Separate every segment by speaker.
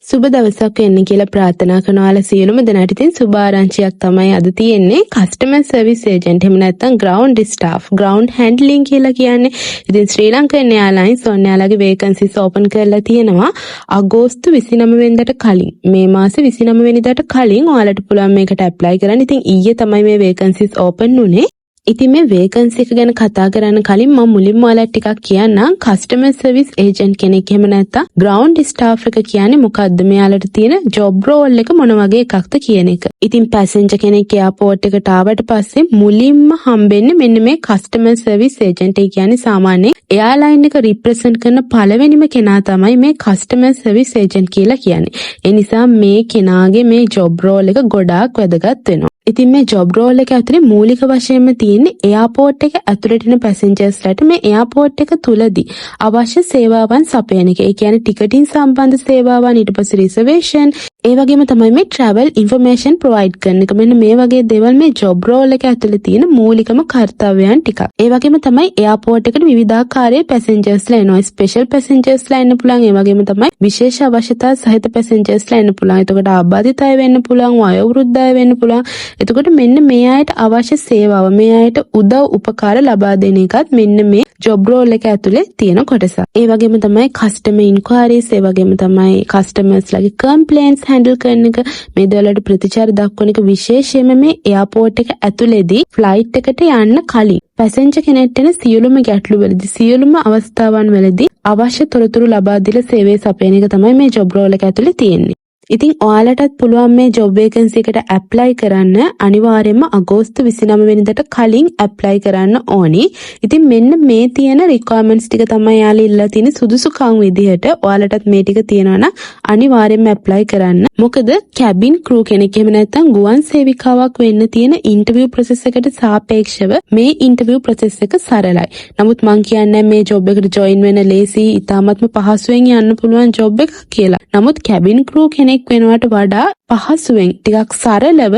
Speaker 1: සුබ දවසක් වෙන්න කියලා ප්‍රාර්ථනා කරනවා සියලුම දෙනාට. ඉතින් සුබ ආරංචියක් තමයි අද තියෙන්නේ. කස්ටමර් සර්විස් ඒජන්ට් එහෙම නැත්නම් ග්‍රවුන්ඩ් ස්ටාෆ්, ග්‍රවුන්ඩ් හැන්ඩ්ලින් කියලා කියන්නේ. ඉතින් ශ්‍රී ලංකන් එයාලයින්ස් ඔයාලගේ වේකන්සිස් ඕපන් කරලා තියෙනවා අගෝස්තු 29 වෙනිදාට කලින්. මේ මාසේ 29 වෙනිදාට කලින් ඔයාලට පුළුවන් මේකට ඇප්ලයි කරන්න. ඉතින් ඊයේ තමයි මේ වේකන්සිස් ඕපන් වුනේ. ඉතින් මේ වේකන්සි එක ගැන කතා කරන්න කලින් මම මුලින්ම ඔයාලට ටිකක් කියන්නම් කස්ටමර් සර්විස් ඒජන්ට් කෙනෙක් එහෙම නැත්නම් ග්‍රවුන්ඩ් ස්ටාෆ් එක කියන්නේ මොකක්ද, මෙයාලට තියෙන ජොබ් රෝල් එක මොන වගේ එකක්ද කියන එක. ඉතින් පැසෙන්ජර් කෙනෙක් එයාපෝට් එකට ආවට පස්සේ මුලින්ම හම්බෙන්නේ මෙන්න මේ කස්ටමර් සර්විස් ඒජන්ට්. ඒ කියන්නේ සාමාන්‍යයෙන් එයාලයින් එක රිප්‍රසන්ට් කරන පළවෙනිම කෙනා තමයි මේ කස්ටමර් සර්විස් ඒජන්ට් කියලා කියන්නේ. ඒ නිසා මේ කෙනාගේ මේ ජොබ් රෝල් එක ගොඩාක් වැදගත් වෙනවා. ඉතින් මේ ජොබ් රෝල් එක ඇතුලේ මූලික වශයෙන්ම තියෙන්නේ එයාපෝට් එක ඇතුළට එන පැසෙන්ජර්ස්ලාට මේ එයාපෝට් එක තුලදී අවශ්‍ය සේවාවන් සපයන එක. ඒ කියන්නේ ටිකටින් සම්බන්ධ සේවාවන්, ඊට පස්සේ රිසර්වේෂන්, ඒ වගේම තමයි මේ ට්‍රැවල් ඉන්ෆර්මේෂන් ප්‍රොවයිඩ් කරන එක. මෙන්න මේ වගේ දේවල් මේ ජොබ් රෝල් එක ඇතුලේ තියෙන මූලිකම කාර්යයන් ටිකක්. ඒ වගේම තමයි එයාපෝට් එකට විවිධාකාරයේ පැසෙන්ජර්ස්ලා එනවා. ස්පෙෂල් පැසෙන්ජර්ස්ලා එන්න පුළුවන්. ඒ වගේම තමයි විශේෂ අවශ්‍යතා සහිත පැසෙන්ජර්ස්ලා එන්න පුළුවන්. එතකොට ආබාධිත අය වෙන්න පුළුවන්, වයෝවෘද්ධ අය වෙන්න පුළුවන්. එතකොට මෙන්න මේ අයට අවශ්‍ය සේවාව, මේ අයට උදව් උපකාර ලබා දෙන එකත් මෙන්න මේ ජොබ් රෝල් එක ඇතුලේ තියෙන කොටස. ඒ වගේම තමයි කස්ටමර් ඉන්ක්වයරිස්, ඒ වගේම තමයි කස්ටමර්ස්ලාගේ කම්ප්ලේන්ට්ස් හැන්ඩල් කරන එක, මේ දේවල්වලට ප්‍රතිචාර දක්වන එක. විශේෂයෙන්ම මේ එයාපෝට් එක ඇතුලේදී ෆ්ලයිට් එකට යන්න කලින් පැසෙන්ජර් කෙනෙක්ට එන සියලුම ගැටලු වලදී, සියලුම අවස්ථාවන් වලදී අවශ්‍ය තොරතුරු ලබා දීලා සේවය සපයන එක තමයි මේ ජොබ් රෝල් එක ඇතුලේ තියෙන්නේ. ඉතින් ඔයාලටත් පුළුවන් මේ ජොබ් වේකන්සි එකට ඇප්ලයි කරන්න. අනිවාර්යයෙන්ම අගෝස්තු 29 වෙනිදාට කලින් ඇප්ලයි කරන්න ඕනි. ඉතින් මෙන්න මේ තියෙන රික්වයර්මන්ට්ස් ටික තමයි යාළුවා ඉල්ලලා තියෙන සුදුසුකම් විදිහට. ඔයාලටත් මේ ටික තියෙනවා නම් අනිවාර්යයෙන්ම ඇප්ලයි කරන්න. මොකද කැබින් ක්‍රූ කෙනෙක් එහෙම නැත්නම් ගුවන් සේවිකාවක් වෙන්න තියෙන ඉන්ටර්විව් ප්‍රොසෙස් එකට සාපේක්ෂව මේ ඉන්ටර්විව් ප්‍රොසෙස් එක සරලයි. නමුත් මම කියන්නේ මේ ජොබ් එකට ජොයින් වෙන්න ලේසි, ඉතාමත්ම පහසුවෙන් යන්න පුළුවන් ජොබ් එකක් කියලා. නමුත් කැබින් ක්‍රූ කෙනෙක් වෙනවට වඩා පහසුවෙන් ටිකක් සරලව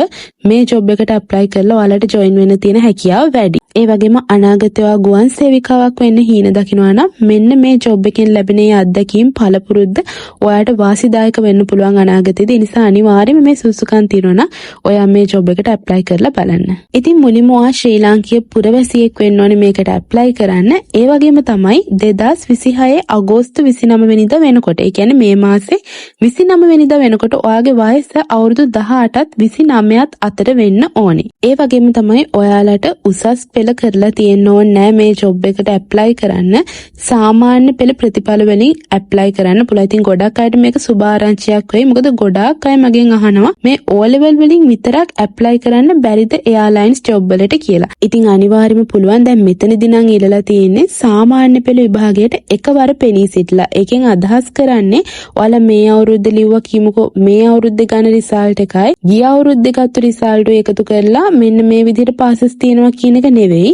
Speaker 1: මේ ජොබ් එකට ඇප්ලයි කරලා ඔයාලට ජොයින් වෙන්න තියෙන හැකියාව වැඩි. ඒ වගේම අනාගතේ ඔයා ගුවන් සේවිකාවක් වෙන්න හීන දකිනවා නම් මෙන්න මේ ජොබ් එකෙන් ලැබෙන අත්දැකීම් පළපුරුද්ද ඔයාලට වාසිදායක වෙන්න පුළුවන් අනාගතේදී. ඒ නිසා අනිවාර්යයෙන්ම මේ සුසුකම් තියෙනවා නම් ඔයා මේ ජොබ් එකට ඇප්ලයි කරලා බලන්න. ඉතින් මුලින්ම ඔයා ශ්‍රී ලාංකීය පුරවැසියෙක් වෙන්න ඕනේ මේකට ඇප්ලයි කරන්න. ඒ වගේම තමයි 2026 අගෝස්තු 29 වෙනිදා වෙනකොට, ඒ කියන්නේ මේ මාසේ 29 වෙනිදා වෙනකොට ඔයාගේ වයස අවුරුදු 18ත් 29ත් අතර වෙන්න ඕනේ. ඒ වගේම තමයි ඔයාලට උසස් පෙළ කරලා තියෙන්න ඕනේ නෑ මේ ජොබ් එකට ඇප්ලයි කරන්න. සාමාන්‍ය පෙළ ප්‍රතිඵල වලින් ඇප්ලයි කරන්න පුළුවන්. ඉතින් ගොඩක් අයට මේක සුබ ආරංචියක් වෙයි. මොකද ගොඩක් අය මගෙන් අහනවා මේ O level වලින් විතරක් ඇප්ලයි කරන්න බැරිද එයාලයින්ස් ජොබ් වලට කියලා. ඉතින් අනිවාර්යයෙන්ම පුළුවන්. දැන් මෙතනදී නම් ඉල්ලලා තියෙන්නේ සාමාන්‍ය පෙළ විභාගයට එකවර පෙනී සිටලා. ඒකෙන් අදහස් කරන්නේ ඔයාලා මේ අවුරුද්ද ලිව්වා කියමුකෝ, මේ අවුරුද්දේ ගන්න රිසල්ට් එකයි ගිය අවුරුද්දේ ගත්ත රිසල්ට් එකතු කරලා මෙන්න මේ විදිහට පාසස් තියෙනවා කියන එක නෙවෙයි.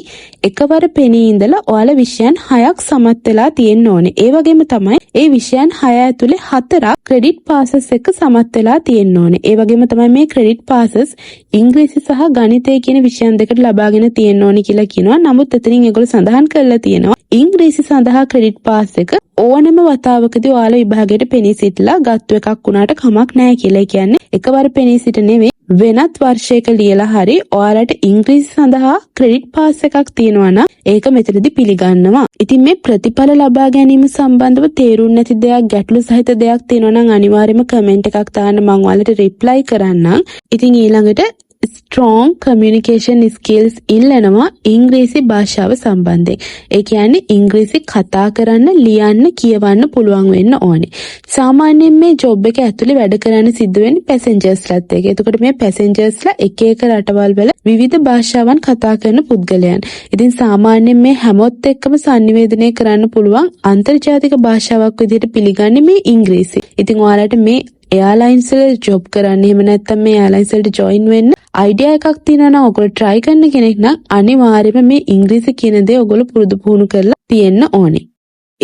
Speaker 1: එකවර පෙනී ඉඳලා ඔයාලා විෂයන් 6ක් සමත් වෙලා තියෙන්න ඕනේ. ඒ වගේම තමයි ඒ විෂයන් 6 ඇතුලේ 4ක් ක්‍රෙඩිට් පාසස් එක සමත් වෙලා තියෙන්න ඕනේ. ඒ වගේම තමයි මේ ක්‍රෙඩිට් පාසස් ඉංග්‍රීසි සහ ගණිතය කියන විෂයන් දෙකට ලබාගෙන තියෙන්න ඕනේ කියලා කියනවා. නමුත් එතනින් ඒගොල්ලෝ සඳහන් කරලා තියෙනවා ඉංග්‍රීසි සඳහා ක්‍රෙඩිට් පාස් එක ඕනම වතාවකදී ඔයාලා විභාගයට පෙනී සිටලා ගත්ත එකක් වුණාට කමක් නැහැ කියලා. ඒ කියන්නේ එකවර පෙනී සිට නෙවෙයි, වෙනත් වර්ෂයක ලියලා හරි ඔයාලට ඉංග්‍රීසි සඳහා ක්‍රෙඩිට් පාස් එකක් තියෙනවා නම් ඒක මෙතනදී පිළිගන්නවා. ඉතින් මේ ප්‍රතිඵල ලබා ගැනීම සම්බන්ධව තේරුම් නැති දෙයක්, ගැටලු සහිත දෙයක් තියෙනවා නම් අනිවාර්යයෙන්ම කමෙන්ට් එකක් දාන්න, මම ඔයාලට රිප්ලයි කරන්නම්. ඉතින් ඊළඟට strong communication skills ඉල්ලනවා ඉංග්‍රීසි භාෂාව සම්බන්ධයෙන්. ඒ කියන්නේ ඉංග්‍රීසි කතා කරන්න, ලියන්න, කියවන්න පුළුවන් වෙන්න ඕනේ. සාමාන්‍යයෙන් මේ ජොබ් එක ඇතුලේ වැඩ කරන්න සිද්ධ වෙන්නේ පැසෙන්ජර්ස්ලාත් එක්ක. එතකොට මේ පැසෙන්ජර්ස්ලා එක එක රටවල් වල විවිධ භාෂාවන් කතා කරන පුද්ගලයන්. ඉතින් සාමාන්‍යයෙන් මේ හැමොත් එක්කම sannivedanaya කරන්න පුළුවන් අන්තර්ජාතික භාෂාවක් විදිහට පිළිගන්නේ මේ ඉංග්‍රීසි. ඉතින් ඔයාලට මේ එයාලයින්ස් වල ජොබ් කරන්න, එහෙම නැත්නම් මේ එයාලයින්ස් වලට ජොයින් වෙන්න අයිඩියා එකක් තියෙනවා නම් ඔයගොල්ලෝ try කරන කෙනෙක් නම් අනිවාර්යයෙන්ම මේ ඉංග්‍රීසි කියන දේ ඔයගොල්ලෝ පුරුදු පුහුණු කරලා තියෙන්න ඕනේ.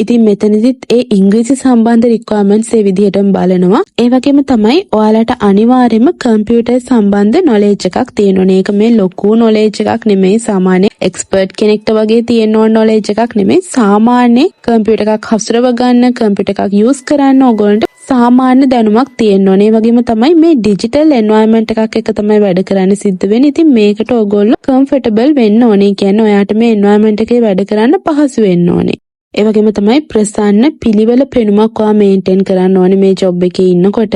Speaker 1: ඉතින් මෙතනදිත් ඒ ඉංග්‍රීසි සම්බන්ධ රික්වයර්මන්ට්ස් ඒ විදිහටම බලනවා. ඒ වගේම තමයි ඔයාලට අනිවාර්යයෙන්ම කම්පියුටර් සම්බන්ධ නොලෙජ් එකක් තියෙන්න ඕනේ. ඒක මේ ලොකු නොලෙජ් එකක් නෙමෙයි, සාමාන්‍ය එක්ස්පර්ට් කෙනෙක්ට වගේ තියෙන්න ඕන නොලෙජ් එකක් නෙමෙයි. සාමාන්‍ය කම්පියුටර් එකක් හසුරව ගන්න, කම්පියුටර් එකක් යූස් කරන්න ඕගොල්ලන්ට සාමාන්‍ය දැනුමක් තියෙන්න ඕනේ. ඒ වගේම තමයි මේ ඩිජිටල් එන්වයරන්මන්ට් එකක් එක තමයි වැඩ කරන්න සිද්ධ වෙන්නේ. ඉතින් මේකට ඔයගොල්ලෝ කම්ෆර්ටබල් වෙන්න ඕනේ. කියන්නේ ඔයාට මේ එන්වයරන්මන්ට් එකේ වැඩ කරන්න පහසු වෙන්න ඕනේ. ඒ වගේම තමයි ප්‍රසන්න පිළිවෙල පෙනුමක් ඔයා මේන්ටේන් කරන්න ඕනේ මේ ජොබ් එකේ ඉන්නකොට.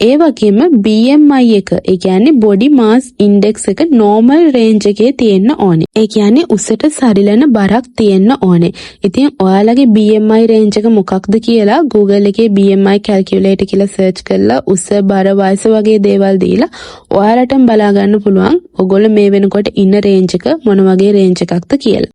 Speaker 1: ඒ වගේම BMI එක, ඒ කියන්නේ බොඩි මාස් ඉන්ඩෙක්ස් එක නෝමල් රේන්ජ් එකේ තියෙන්න ඕනේ. ඒ කියන්නේ උසට සරිලන බරක් තියෙන්න ඕනේ. ඉතින් ඔයාලගේ BMI රේන්ජ් එක මොකක්ද කියලා Google එකේ BMI calculator කියලා සර්ච් කරලා උස, බර, වයස වගේ දේවල් දීලා ඔයාලටම බලා ගන්න පුළුවන් ඔයගොල්ලෝ මේ වෙනකොට ඉන්න රේන්ජ් එක මොන වගේ රේන්ජ් එකක්ද කියලා.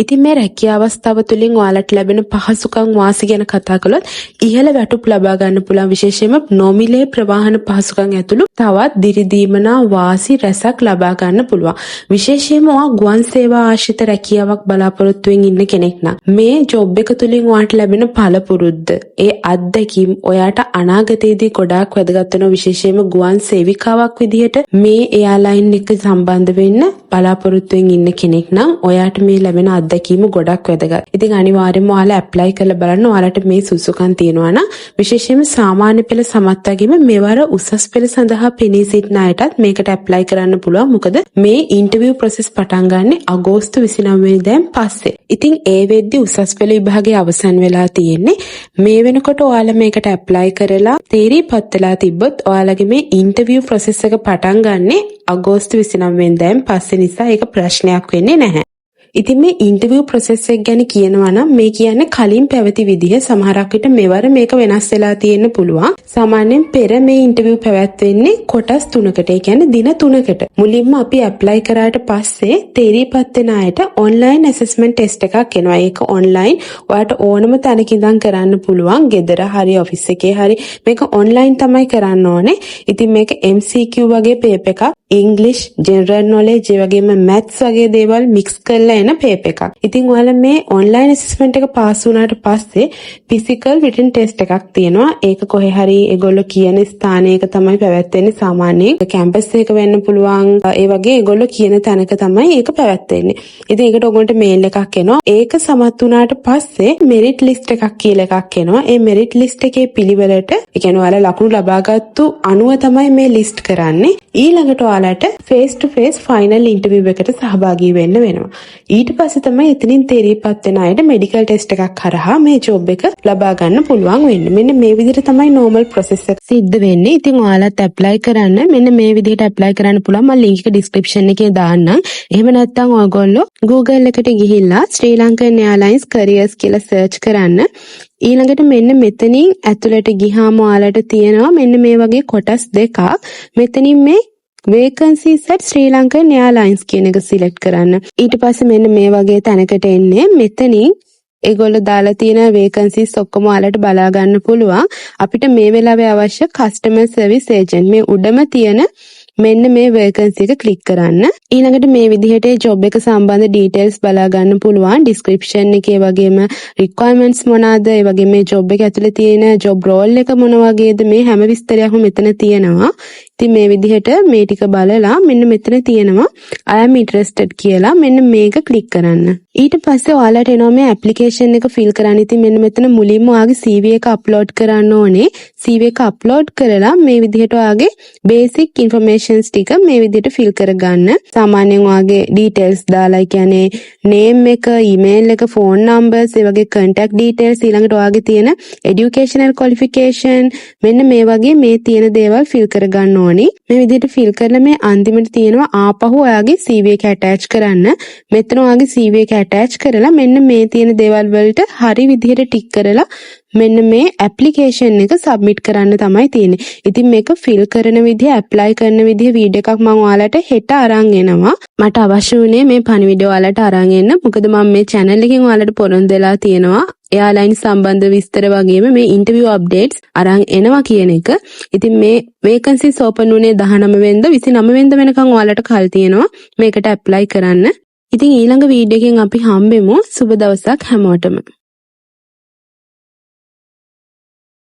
Speaker 1: ඉතින් මේ රැකියා අවස්ථාව තුළින් ඔයාලට ලැබෙන පහසුකම් වාසි ගැන කතා කළොත් ඉහළ වැටුප් ලබා ගන්න පුළුවන්. විශේෂයෙන්ම නොමිලේ ප්‍රවාහන පහසුකම් ඇතුළු තවත් දිරිදීමනා වාසි රැසක් ලබා ගන්න පුළුවන්. විශේෂයෙන්ම ඔයා ගුවන් සේවා ආශ්‍රිත රැකියාවක් බලාපොරොත්තු වෙමින් ඉන්න කෙනෙක් නම් මේ ජොබ් එක තුළින් ඔයාට ලැබෙන පළපුරුද්ද, ඒ අත්දැකීම් ඔයාට අනාගතයේදී ගොඩාක් වැදගත් වෙනවා. විශේෂයෙන්ම ගුවන් සේවිකාවක් විදිහට මේ එයාලයින් එක සම්බන්ධ වෙන්න බලාපොරොත්තු වෙමින් ඉන්න කෙනෙක් නම් ඔයාට මේ ලැබෙන අත්දැකීම ගොඩක් වැදගත්. ඉතින් අනිවාර්යයෙන්ම ඔයාලා ඇප්ලයි කරලා බලන්න. ඔයාලට මේ සුසුකම් තියෙනවා නම් විශේෂයෙන්ම සාමාන්‍ය පෙළ සමත් වගේම මෙවර උසස් පෙළ සඳහා පෙනී සිටින අයටත් මේකට ඇප්ලයි කරන්න පුළුවන්. මොකද මේ ඉන්ටර්විව් ප්‍රොසෙස් පටන් ගන්න අගෝස්තු 29 වෙනිදාන් පස්සේ. ඉතින් ඒ වෙද්දි උසස් පෙළ විභාගයේ අවසන් වෙලා තියෙන්නේ. මේ වෙනකොට ඔයාලා මේකට ඇප්ලයි කරලා තීරීපත් වෙලා තිබ්බොත් ඔයාලගේ මේ ඉන්ටර්විව් ප්‍රොසෙස් එක පටන් ගන්නේ අගෝස්තු 29 වෙනිදාන් පස්සේ නිසා ඒක ප්‍රශ්නයක් වෙන්නේ නැහැ. ඉතින් මේ ඉන්ටර්විව් ප්‍රොසෙස් එක ගැන කියනවා නම් මේ කියන්නේ කලින් පැවති විදිහ. සමහරක් විට මෙවර මේක වෙනස් වෙලා තියෙන්න පුළුවන්. සාමාන්‍යයෙන් පෙර මේ ඉන්ටර්විව් පැවැත්වෙන්නේ කොටස් 3කට. ඒ කියන්නේ දින 3කට. මුලින්ම අපි ඇප්ලයි කරාට පස්සේ තේරීපත් වෙන අයට ඔන්ලයින් ඇසස්මන්ට් ටෙස්ට් එකක් එනවා. ඒක ඔන්ලයින් ඔයාට ඕනම තැනක ඉඳන් කරන්න පුළුවන්. ගෙදර හරි ඔෆිස් එකේ හරි මේක ඔන්ලයින් තමයි කරන්න ඕනේ. ඉතින් මේක MCQ වගේ පේපර් එකක්. ඉංග්ලිෂ්, ජෙනරල් නොලෙජ්, ඒ වගේම මැත්ස් වගේ දේවල් මික්ස් කරලා එන පේපර් එකක්. ඉතින් ඔයාලා මේ ඔන්ලයින් ඇසස්මන්ට් එක පාස් වුණාට පස්සේ ෆිසිකල් රිටන් ටෙස්ට් එකක් තියෙනවා. ඒක කොහේ හරි ඒගොල්ලෝ කියන ස්ථානයක තමයි පැවැත්වෙන්නේ. සාමාන්‍යයෙන් කැම්පස් එකක වෙන්න පුළුවන්. ඒ වගේ ඒගොල්ලෝ කියන තැනක තමයි ඒක පැවැත්වෙන්නේ. ඉතින් ඒකට ඔයගොල්ලන්ට මේල් එකක් එනවා. ඒක සමත් වුණාට පස්සේ මෙරිට් ලිස්ට් එකක් කියලා එකක් එනවා. ඒ මෙරිට් ලිස්ට් එකේ පිළිවෙලට, ඒ කියන්නේ ඔයාලා ලකුණු ලබාගත්තු අනුව තමයි මේ ලිස්ට් කරන්නේ. ඊළඟට ඔයාලට ෆේස් ටු ෆේස් ෆයිනල් ඉන්ටර්විව් එකට සහභාගී වෙන්න වෙනවා. ඊට පස්සේ තමයි එතනින් තේරීපත් වෙන අයට මෙඩිකල් ටෙස්ට් එකක් කරහා මේ ජොබ් එක ලබා ගන්න පුළුවන් වෙන්නේ. මෙන්න මේ විදිහට තමයි නෝමල් ප්‍රොසෙස් එක සිද්ධ වෙන්නේ. ඉතින් ඔයාලත් ඇප්ලයි කරන්න. මෙන්න මේ විදිහට ඇප්ලයි කරන්න පුළුවන්. මම ලින්ක් එක ඩිස්ක්‍රිප්ෂන් එකේ දාන්නම්. එහෙම නැත්නම් ඔයගොල්ලෝ Google එකට ගිහිල්ලා Sri Lankan Airlines careers කියලා සර්ච් කරන්න. ඊළඟට මෙන්න මෙතනින් ඇතුළට ගිහාම ඔයාලට තියෙනවා මෙන්න මේ වගේ කොටස් දෙකක්. මෙතනින් මේ vacancies at Sri Lankan Airlines කියන එක සිලෙක්ට් කරන්න. ඊට පස්සේ මෙන්න මේ වගේ තැනකට එන්නේ. මෙතනින් ඒගොල්ලෝ දාලා තියෙන vacancies ඔක්කොම ඔයාලට බලා ගන්න පුළුවන්. අපිට මේ වෙලාවේ අවශ්‍ය customer service agent මේ උඩම තියෙන මෙන්න මේ vacancy එක ක්ලික් කරන්න. ඊළඟට මේ විදිහට job එක සම්බන්ධ details බලා ගන්න පුළුවන්. description එකේ වගේම requirements මොනවාද, ඒ වගේම මේ job එක ඇතුලේ තියෙන job role එක මොන වගේද, මේ හැම විස්තරයක්ම මෙතන තියෙනවා. ඉතින් මේ විදිහට මේ ටික බලලා මෙන්න මෙතන තියෙනවා I am interested කියලා. මෙන්න මේක ක්ලික් කරන්න. ඊට පස්සේ ඔයාලට එනවා මේ application එක fill කරන්න. ඉතින් මෙන්න මෙතන මුලින්ම ඔයාගේ CV එක upload කරන්න ඕනේ. CV එක upload කරලා මේ විදිහට ඔයාගේ basic informations ටික මේ විදිහට fill කරගන්න. සාමාන්‍යයෙන් ඔයාගේ details දාලා, කියන්නේ name එක, email එක, phone numbers, ඒ වගේ contact details, ඊළඟට ඔයාගේ තියෙන educational qualification, මෙන්න මේ වගේ මේ තියෙන දේවල් fill කරගන්න ඕනේ. මේ විදිහට fill කරලා මේ අන්තිමට තියෙනවා ආපහු ඔයාගේ CV එක attach කරන්න. මෙතන ඔයාගේ CV එක attach කරලා මෙන්න මේ තියෙන දේවල් වලට හරි විදිහට ටික් කරලා මෙන්න මේ ඇප්ලිකේෂන් එක සබ්මිට් කරන්න තමයි තියෙන්නේ. ඉතින් මේක ෆිල් කරන විදිහ, ඇප්ලයි කරන විදිහ වීඩියෝ එකක් මම ඔයාලට හෙට අරන් එනවා. මට අවශ්‍ය වුණේ මේ පණිවිඩය ඔයාලට අරන් එන්න. මොකද මම මේ channel එකෙන් ඔයාලට පොරොන්දු වෙලා තියෙනවා එයාලයින් සම්බන්ධ විස්තර වගේම මේ ඉන්ටර්විව් අප්ඩේට්ස් අරන් එනවා කියන එක. ඉතින් මේ vacancies open වුණේ 19 වෙනිදා 29 වෙනිදා වෙනකන් ඔයාලට කල් තියෙනවා මේකට ඇප්ලයි කරන්න. ඉතින් ඊළඟ වීඩියෝ එකෙන් අපි හම්බෙමු. සුබ දවසක් හැමෝටම.